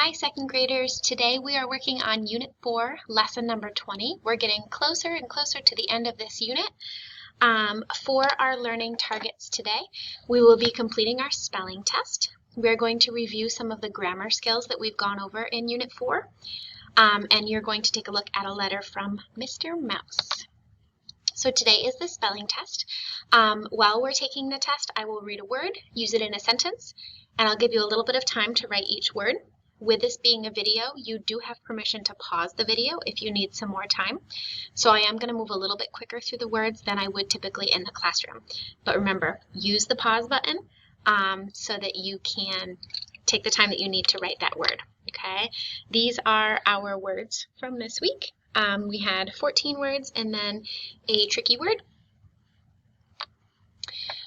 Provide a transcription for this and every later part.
Hi, second graders. Today we are working on Unit 4, lesson number 20. We're getting closer and closer to the end of this unit. For our learning targets today, we will be completing our spelling test. We're going to review some of the grammar skills that we've gone over in Unit 4. And you're going to take a look at a letter from Mr. Mouse. So today is the spelling test. While we're taking the test, I will read a word, use it in a sentence, and I'll give you a little bit of time to write each word. With this being a video, you do have permission to pause the video if you need some more time. So I am going to move a little bit quicker through the words than I would typically in the classroom. But remember, use the pause button so that you can take the time that you need to write that word. Okay? These are our words from this week. We had 14 words and then a tricky word.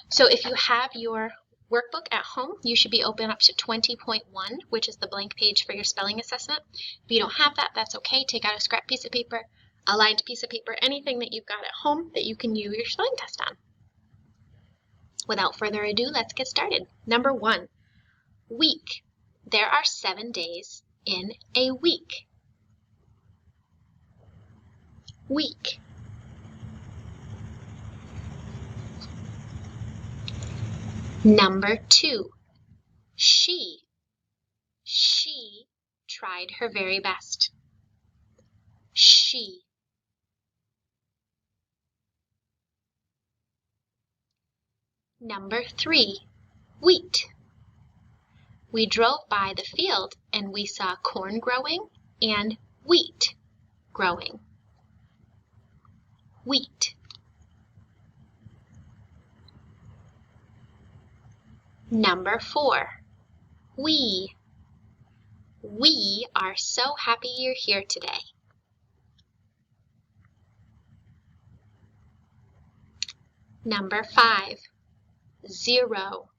So if you have your workbook at home, you should be open up to 20.1, which is the blank page for your spelling assessment. If you don't have that, that's okay. Take out a scrap piece of paper, a lined piece of paper, anything that you've got at home that you can use your spelling test on. Without further ado, let's get started. Number 1, week. There are 7 days in a week. Week. Number 2, she. She tried her very best. She. Number 3, wheat. We drove by the field and we saw corn growing and wheat growing. Wheat. Number 4, we. We are so happy you're here today. Number 5, 0.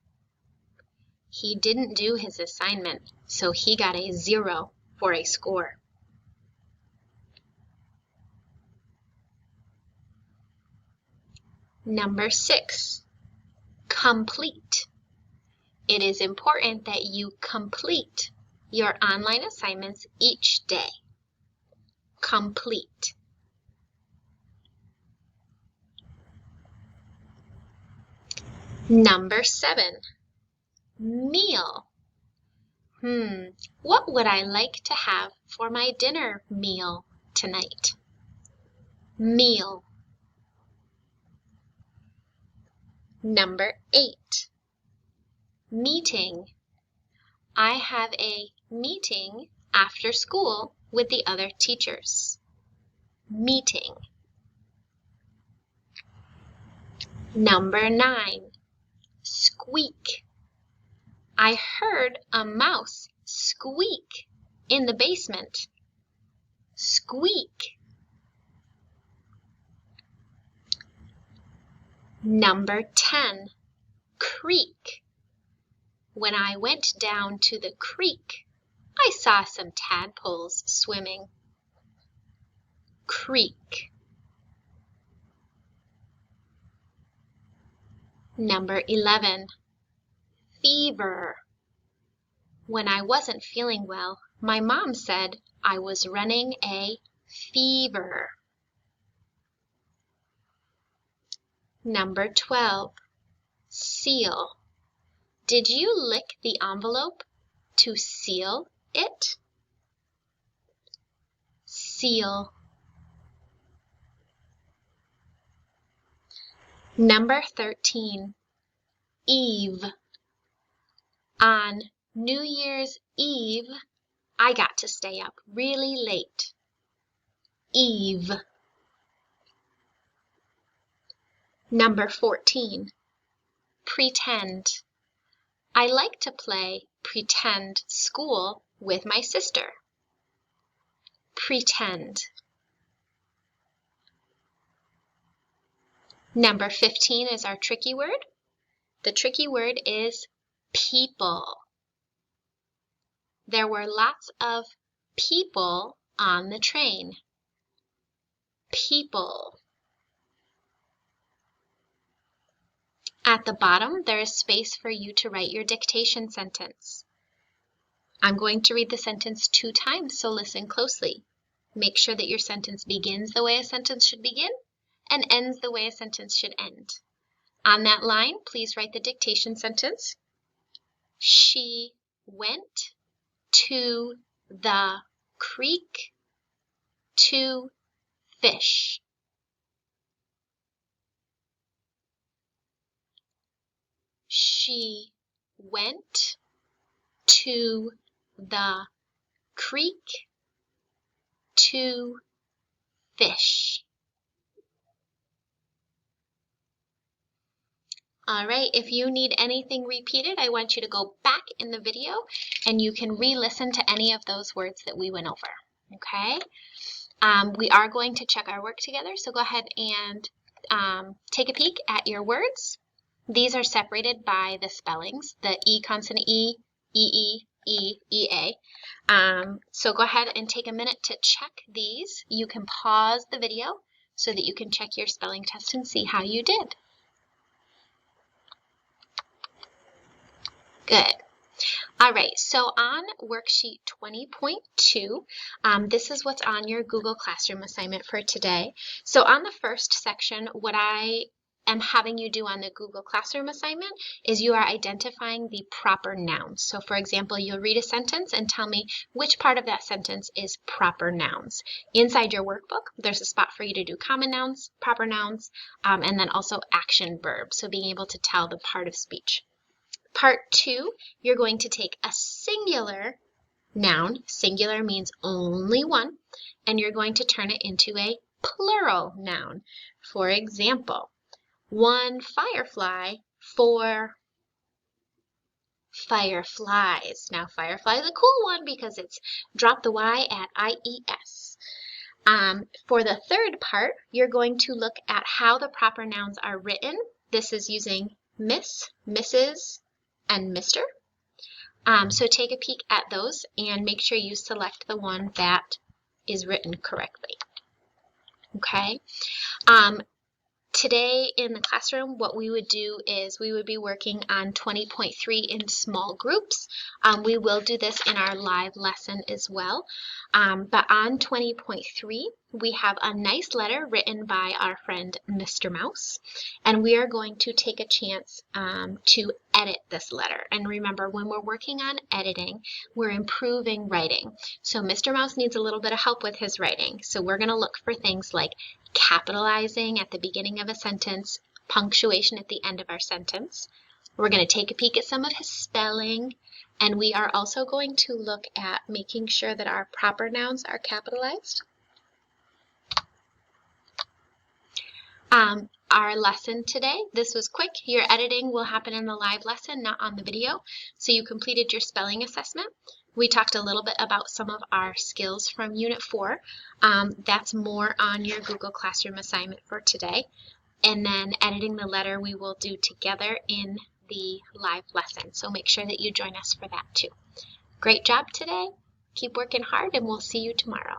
He didn't do his assignment, so he got a 0 for a score. Number 6, complete. It is important that you complete your online assignments each day. Complete. Number 7, meal. What would I like to have for my dinner meal tonight? Meal. Number 8, meeting. I have a meeting after school with the other teachers. Meeting. Number 9, squeak. I heard a mouse squeak in the basement. Squeak. Number 10, creek. When I went down to the creek, I saw some tadpoles swimming. Creek. Number 11, fever. When I wasn't feeling well, my mom said I was running a fever. Number 12, seal. Did you lick the envelope to seal it? Seal. Number 13, Eve. On New Year's Eve, I got to stay up really late. Eve. Number 14, pretend. I like to play pretend school with my sister. Pretend. Number 15 is our tricky word. The tricky word is people. There were lots of people on the train. People. At the bottom, there is space for you to write your dictation sentence. I'm going to read the sentence 2 times, so listen closely. Make sure that your sentence begins the way a sentence should begin and ends the way a sentence should end. On that line, please write the dictation sentence. She went to the creek to fish. She went to the creek to fish. All right, if you need anything repeated, I want you to go back in the video and you can re-listen to any of those words that we went over, okay? We are going to check our work together, so go ahead and take a peek at your words. These are separated by the spellings, the E consonant E, E, E, A. So go ahead and take a minute to check these. You can pause the video so that you can check your spelling test and see how you did. Good. All right, so on worksheet 20.2, this is what's on your Google Classroom assignment for today. So on the first section, what I am having you do on the Google Classroom assignment is you are identifying the proper nouns. So for example, you'll read a sentence and tell me which part of that sentence is proper nouns. Inside your workbook, there's a spot for you to do common nouns, proper nouns, and then also action verbs, so being able to tell the part of speech. Part 2, you're going to take a singular noun, singular means only one, and you're going to turn it into a plural noun. For example, 1 firefly, 4 fireflies. Now, firefly is a cool one because it's drop the Y at I-E-S. For the third part, you're going to look at how the proper nouns are written. This is using Miss, Mrs., and Mr. So take a peek at those and make sure you select the one that is written correctly. Okay. Today in the classroom, what we would do is we would be working on 20.3 in small groups. We will do this in our live lesson as well. But on 20.3, we have a nice letter written by our friend Mr. Mouse, and we are going to take a chance to edit this letter. And remember, when we're working on editing, we're improving writing. So Mr. Mouse needs a little bit of help with his writing. So we're going to look for things like capitalizing at the beginning of a sentence, punctuation at the end of our sentence. We're going to take a peek at some of his spelling, and we are also going to look at making sure that our proper nouns are capitalized. Our lesson today, this was quick. Your editing will happen in the live lesson, not on the video. So you completed your spelling assessment. We talked a little bit about some of our skills from Unit 4. That's more on your Google Classroom assignment for today. And then editing the letter we will do together in the live lesson. So make sure that you join us for that too. Great job today. Keep working hard and we'll see you tomorrow.